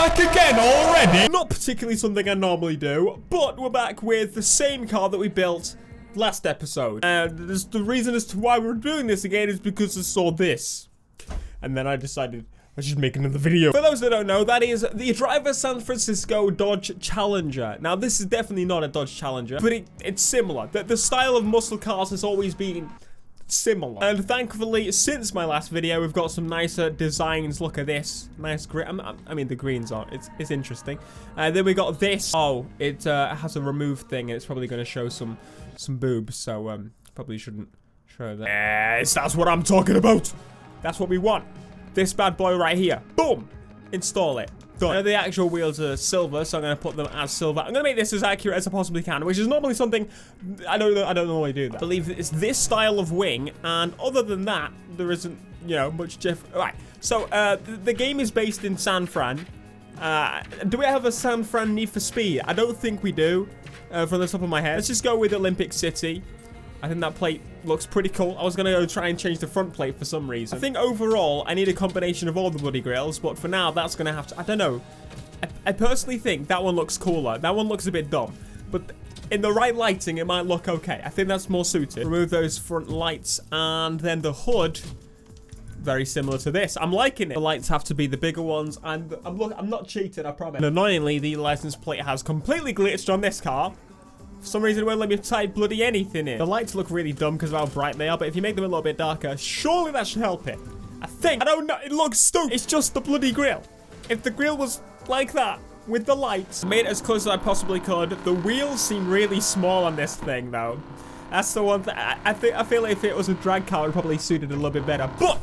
back again already? Not particularly something I normally do, but we're back with the same car that we built last episode. And the reason as to why we're doing this again is because I saw this. And then I decided I should make another video. For those that don't know, that is the Driver San Francisco Dodge Challenger. Now, this is definitely not a Dodge Challenger, but it's similar. The style of muscle cars has always been similar. And thankfully, since my last video, we've got some nicer designs. Look at this. Nice green. I mean, the greens are. It's interesting. Then we got this. Oh, it has a remove thing, and it's probably going to show some boobs. So, probably shouldn't show that. Yes, that's what I'm talking about. That's what we want. This bad boy right here. Boom. Install it. Done. The actual wheels are silver, so I'm going to put them as silver. I'm going to make this as accurate as I possibly can, which is normally something I don't normally do that. I believe it's this style of wing, and other than that, there isn't, you know, much different. Right. So, the game is based in San Fran. Do we have a San Fran Need for Speed? I don't think we do, from the top of my head. Let's just go with Olympic City. I think that plate looks pretty cool. I was going to go try and change the front plate for some reason. I think overall, I need a combination of all the bloody grills, but for now, that's going to have to... I don't know. I personally think that one looks cooler. That one looks a bit dumb. But in the right lighting, it might look okay. I think that's more suited. Remove those front lights, and then the hood... very similar to this. I'm liking it. The lights have to be the bigger ones, and I'm not cheating, I promise. And annoyingly, the license plate has completely glitched on this car. For some reason, it won't let me type bloody anything in. The lights look really dumb because of how bright they are, but if you make them a little bit darker, surely that should help it. I think. I don't know. It looks stupid. It's just the bloody grill. If the grill was like that, with the lights, I made it as close as I possibly could. The wheels seem really small on this thing, though. That's the one thing. I feel like if it was a drag car, it would probably suit it a little bit better. But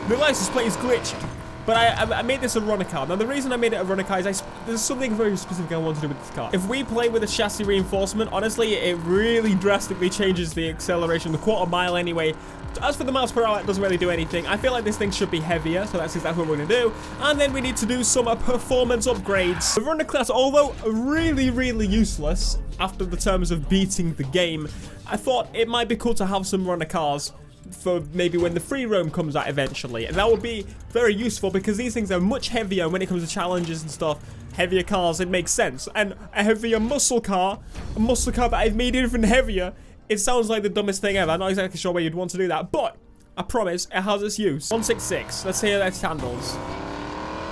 the license plate is glitched. But I made this a runner car. Now, the reason I made it a runner car is there's something very specific I want to do with this car. If we play with a chassis reinforcement, honestly, it really drastically changes the acceleration, the quarter mile anyway. As for the miles per hour, it doesn't really do anything. I feel like this thing should be heavier, so that's exactly what we're going to do. And then we need to do some performance upgrades. The runner class, although really, really useless after the terms of beating the game, I thought it might be cool to have some runner cars for maybe when the free roam comes out eventually, and that would be very useful because these things are much heavier when it comes to challenges and stuff. Heavier cars, it makes sense, and a heavier muscle car, that I've made even heavier, it sounds like the dumbest thing ever. I'm not exactly sure where you'd want to do that, but I promise it has its use. 166, let's see how that handles.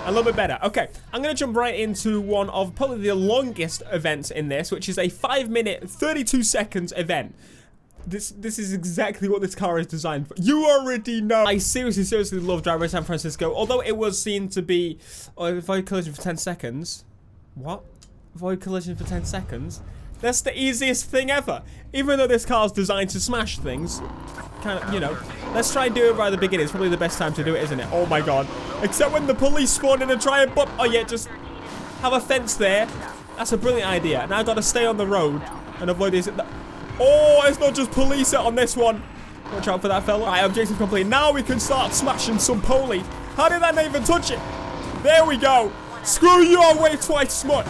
A little bit better. Okay, I'm going to jump right into one of probably the longest events in this, which is a 5-minute, 32 seconds event. This is exactly what this car is designed for. You already know. I seriously love Driver San Francisco. Although it was seen to be... Oh, avoid collision for 10 seconds. What? Avoid collision for 10 seconds? That's the easiest thing ever. Even though this car is designed to smash things. Kind of, you know. Let's try and do it right at the beginning. It's probably the best time to do it, isn't it? Oh my god. Except when the police spawn in and try and bump... Oh yeah, just have a fence there. That's a brilliant idea. Now I've got to stay on the road and avoid this... Oh, it's not just police on this one. Watch out for that fella. Alright, objective complete. Now we can start smashing some poli. How did that not even touch it? There we go. Screw you, I'll weigh twice as much.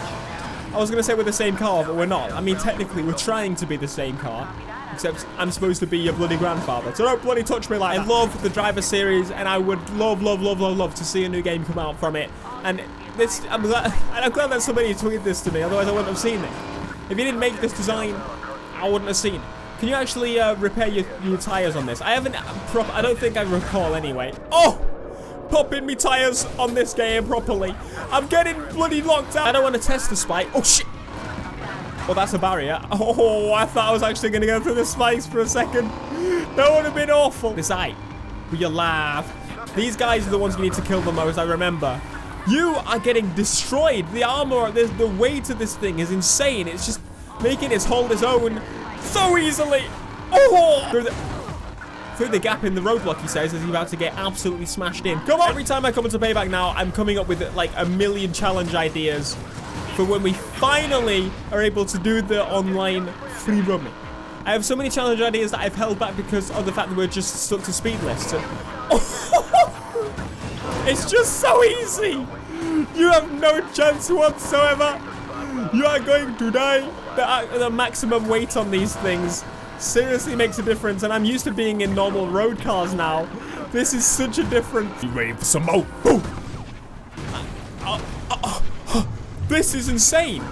I was going to say we're the same car, but we're not. I mean, technically, we're trying to be the same car. Except I'm supposed to be your bloody grandfather. So don't bloody touch me like that. I love the Driver series, and I would love to see a new game come out from it. And this, I'm glad that somebody tweeted this to me, otherwise I wouldn't have seen it. If you didn't make this design, I wouldn't have seen it. Can you actually repair your tires on this? I haven't I don't think I recall anyway. Oh! Popping me tires on this game properly. I'm getting bloody locked out. I don't want to test the spike. Oh shit! Oh, that's a barrier. Oh, I thought I was actually going to go through the spikes for a second. That would have been awful. This eye. Will you laugh? These guys are the ones you need to kill the most, I remember. You are getting destroyed. The armor, the weight of this thing is insane. It's just making it hold its own so easily. Oh! Through the gap in the roadblock, he says, as he's about to get absolutely smashed in. Come on! Every time I come into Payback now, I'm coming up with like a million challenge ideas for when we finally are able to do the online free roaming. I have so many challenge ideas that I've held back because of the fact that we're just stuck to speed lists. And it's just so easy. You have no chance whatsoever. You are going to die. The maximum weight on these things seriously makes a difference, and I'm used to being in normal road cars now. This is such a difference. You ready for some more? Boom! This is insane.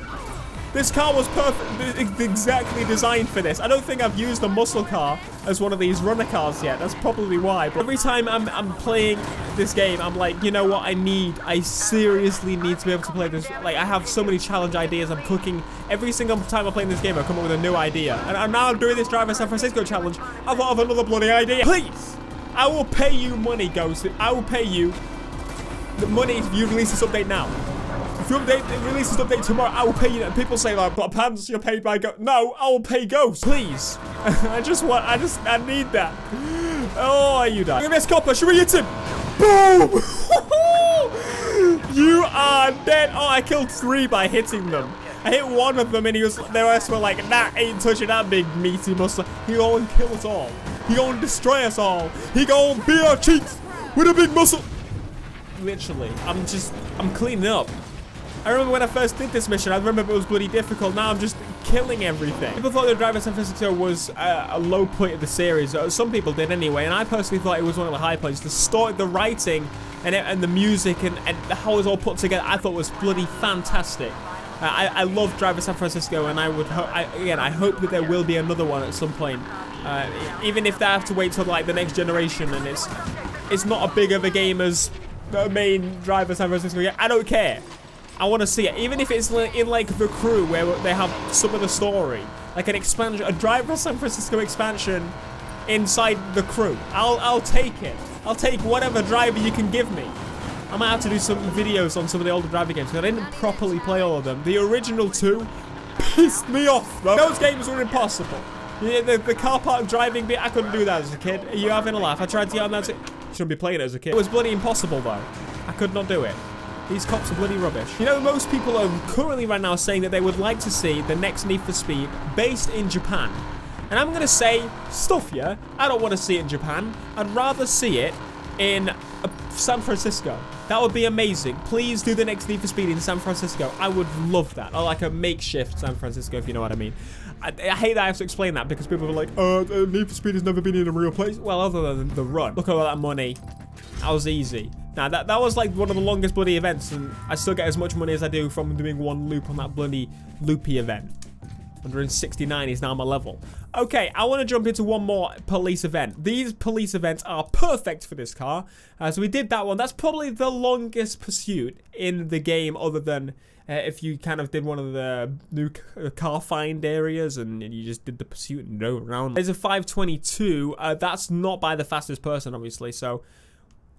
This car was perfect, exactly designed for this. I don't think I've used a muscle car as one of these runner cars yet. That's probably why. But every time I'm playing this game, I'm like, you know what? I seriously need to be able to play this. Like, I have so many challenge ideas. I'm cooking. Every single time I'm playing this game, I come up with a new idea. And now I'm doing this Driver San Francisco challenge. I thought of another bloody idea. Please, I will pay you money, Ghost. I will pay you the money if you release this update now. If you release this update tomorrow, I will pay you. People say like, but Pants, you're paid by Ghost. No, I will pay Ghost. Please. I need that. Oh, you die. Look at this copper. Should we hit him? Boom! You are dead. Oh, I killed 3 by hitting them. I hit one of them and they were like, nah, ain't touching that big meaty muscle. He gonna kill us all. He gonna destroy us all. He gonna beat our cheeks with a big muscle. Literally, I'm cleaning up. I remember when I first did this mission, I remember it was bloody difficult. Now I'm just killing everything. People thought the Driver San Francisco was a low point of the series. Some people did anyway, and I personally thought it was one of the high points. The story, the writing, and the music, and how it was all put together, I thought was bloody fantastic. I love Driver San Francisco, and I hope that there will be another one at some point. Even if they have to wait till like the next generation, and it's not a big of a game as the main Driver San Francisco game. I don't care. I want to see it, even if it's in like the crew where they have some of the story, like an expansion, a Driver San Francisco expansion inside the crew. I'll take it. I'll take whatever driver you can give me. I might have to do some videos on some of the older driver games because I didn't properly play all of them. The original 2 pissed me off, bro. Those games were impossible. Yeah, the car park driving bit, I couldn't do that as a kid. Are you having a laugh? I tried to get on that. Shouldn't be playing it as a kid. It was bloody impossible though. I could not do it. These cops are bloody rubbish. You know, most people are currently right now saying that they would like to see the next Need for Speed based in Japan. And I'm going to say, stuff you. I don't want to see it in Japan. I'd rather see it in San Francisco. That would be amazing. Please do the next Need for Speed in San Francisco. I would love that. Or like a makeshift San Francisco, if you know what I mean. I hate that I have to explain that because people are like, Need for Speed has never been in a real place. Well, other than the run. Look at all that money. That was easy. Now, that was like one of the longest bloody events, and I still get as much money as I do from doing one loop on that bloody loopy event. 169 is now my level. Okay, I want to jump into one more police event. These police events are perfect for this car. So we did that one. That's probably the longest pursuit in the game, other than if you kind of did one of the new car find areas and you just did the pursuit and go around. There's a 522. That's not by the fastest person, obviously, so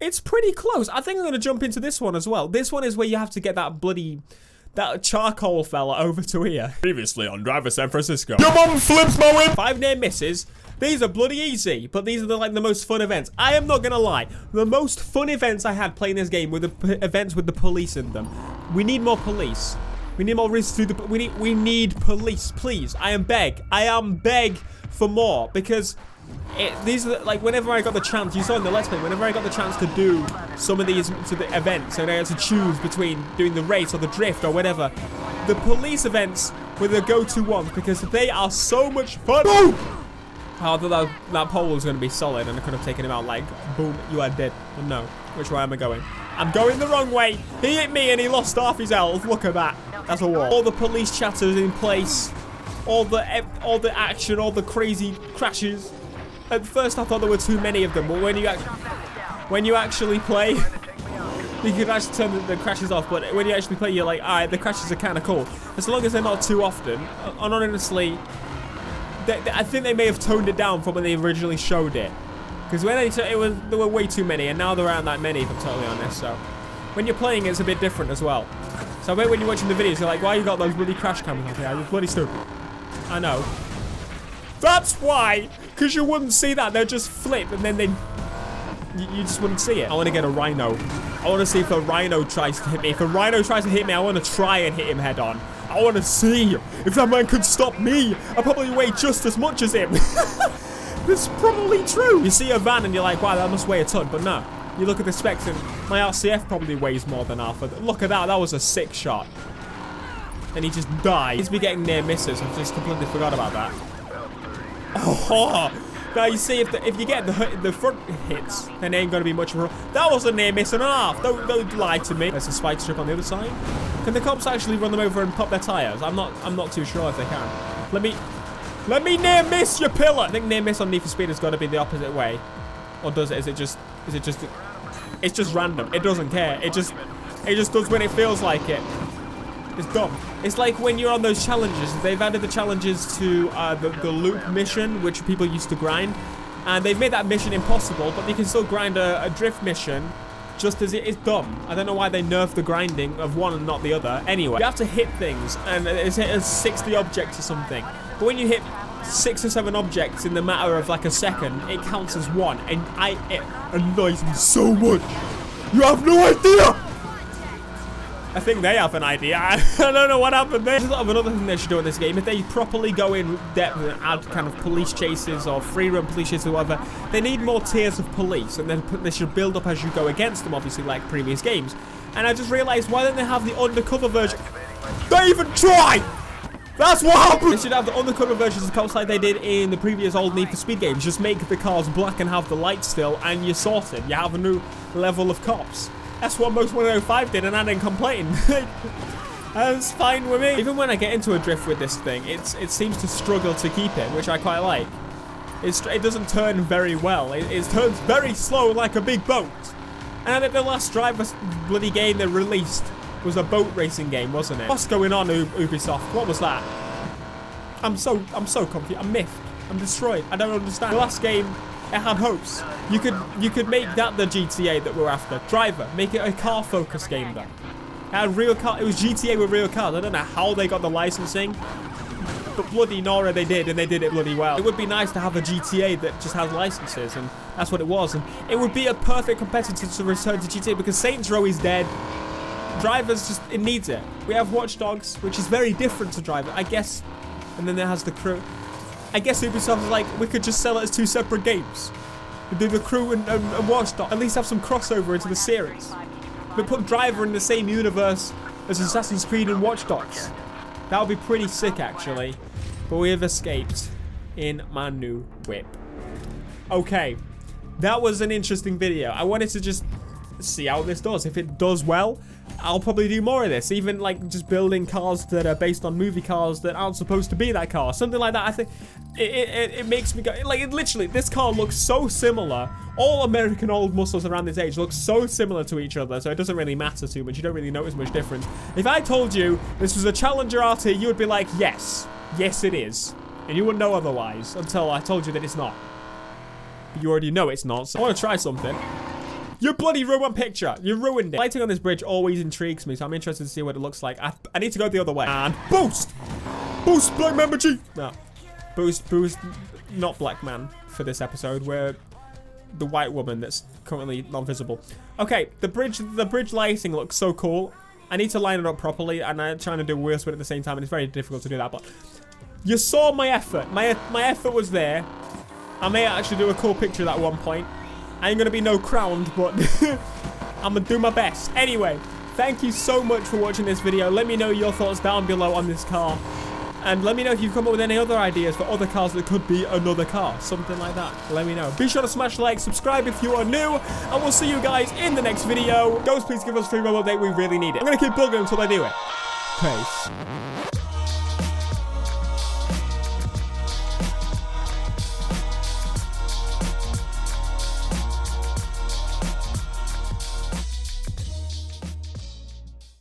it's pretty close. I think I'm going to jump into this one as well. This one is where you have to get that charcoal fella over to here. Previously on Driver San Francisco. Your mum flips my whip! 5 near misses. These are bloody easy, but these are the most fun events. I am not gonna lie. The most fun events I had playing this game were the events with the police in them. We need more police. We need more risks to do we need police, please. I am beg for more, because these are like, whenever I got the chance, you saw in the Let's Play, whenever I got the chance to do some of these events, and I had to choose between doing the race or the drift or whatever, the police events were the go-to ones because they are so much fun. Boom! I thought that pole was going to be solid and I could have taken him out like, boom, you are dead. But no, which way am I going? I'm going the wrong way. He hit me and he lost half his health. Look at that. That's a wall. All the police chatters in place. All the action, all the crazy crashes. At first I thought there were too many of them, but when you actually play, you can actually turn the crashes off, but when you actually play, you're like, alright, the crashes are kind of cool. As long as they're not too often. And honestly, I think they may have toned it down from when they originally showed it. Because when there were way too many, and now there aren't that many, if I'm totally honest. So when you're playing, it's a bit different as well. So I bet when you're watching the videos, you're like, why you got those bloody crash cameras on here? You're bloody stupid. I know. That's why! Because you wouldn't see that. They'll just flip, and then you just wouldn't see it. I want to get a rhino. I want to see if a rhino tries to hit me. If a rhino tries to hit me, I want to try and hit him head on. I want to see if that man could stop me. I probably weigh just as much as him. That's probably true. You see a van and you're like, wow, that must weigh a ton. But no. You look at the specs and my RCF probably weighs more than half. Look at that. That was a sick shot. And he just died. He's been getting near misses. I've just completely forgot about that. Oh, now you see if you get the front hits, then there ain't gonna be much of a. That was a near miss and a half. Don't lie to me. There's a spike strip on the other side. Can the cops actually run them over and pop their tires? I'm not too sure if they can. Let me near miss your pillar. I think near miss on Need for Speed has got to be the opposite way. Or does it? Is it just it's just random. It doesn't care. It just does when it feels like it. It's dumb. It's like when you're on those challenges. They've added the challenges to the loop mission, which people used to grind. And they've made that mission impossible, but you can still grind a drift mission just as it is dumb. I don't know why they nerfed the grinding of one and not the other. Anyway, you have to hit things, and it's hit as 60 objects or something. But when you hit 6 or 7 objects in the matter of like a second, it counts as one, and it annoys me so much. You have no idea! I think they have an idea. I don't know what happened there. There's a lot of another thing they should do in this game. If they properly go in depth and add kind of police chases or free run police chases or whatever, they need more tiers of police, and then they should build up as you go against them, obviously, like previous games. And I just realized, why don't they have the undercover version? They even try! That's what happened! They should have the undercover versions of cops like they did in the previous old Need for Speed games. Just make the cars black and have the lights still, and you're sorted. You have a new level of cops. That's what most 105 did, and I didn't complain. That's fine with me. Even when I get into a drift with this thing, it seems to struggle to keep it, which I quite like. It doesn't turn very well. It turns very slow like a big boat. And I think the last driver bloody game they released was a boat racing game, wasn't it? What's going on, Ubisoft? What was that? I'm so confused. I'm miffed. I'm destroyed. I don't understand. The last game, it had hopes. You could make that the GTA that we're after. Driver. Make it a car-focused game, though. It had real car. It was GTA with real cars. I don't know how they got the licensing, but bloody Nora they did, and they did it bloody well. It would be nice to have a GTA that just has licenses, and that's what it was. And it would be a perfect competitor to return to GTA, because Saints Row is dead. Drivers just, it needs it. We have Watch Dogs, which is very different to Driver, I guess. And then there has the Crew. I guess Ubisoft is like, we could just sell it as 2 separate games. We do the Crew and Watch Dogs. At least have some crossover into the series. We put Driver in the same universe as Assassin's Creed and Watch Dogs. That would be pretty sick, actually. But we have escaped in my new whip. Okay. That was an interesting video. I wanted to just see how this does. If it does well, I'll probably do more of this. Even like just building cars that are based on movie cars that aren't supposed to be that car. Something like that. I think it makes me go, like, it literally, this car looks so similar. All American old muscles around this age look so similar to each other, so it doesn't really matter too much. You don't really notice much difference. If I told you this was a Challenger RT, you would be like, yes. Yes, it is. And you wouldn't know otherwise until I told you that it's not. But you already know it's not, so I want to try something. You bloody ruined picture. You ruined it. Lighting on this bridge always intrigues me, so I'm interested to see what it looks like. I need to go the other way. And boost! Boost, Black Man G! No. Boost, not Black Man for this episode. We're the white woman that's currently not visible. Okay, the bridge lighting looks so cool. I need to line it up properly, and I'm trying to do worse with it at the same time, and it's very difficult to do that, but you saw my effort. My effort was there. I may actually do a cool picture of that at one point. I ain't gonna be no crowned, but I'm gonna do my best. Anyway, thank you so much for watching this video. Let me know your thoughts down below on this car. And let me know if you've come up with any other ideas for other cars that could be another car. Something like that. Let me know. Be sure to smash like, subscribe if you are new, and we'll see you guys in the next video. Ghost, please give us a free roll update. We really need it. I'm gonna keep building until I do it. Peace.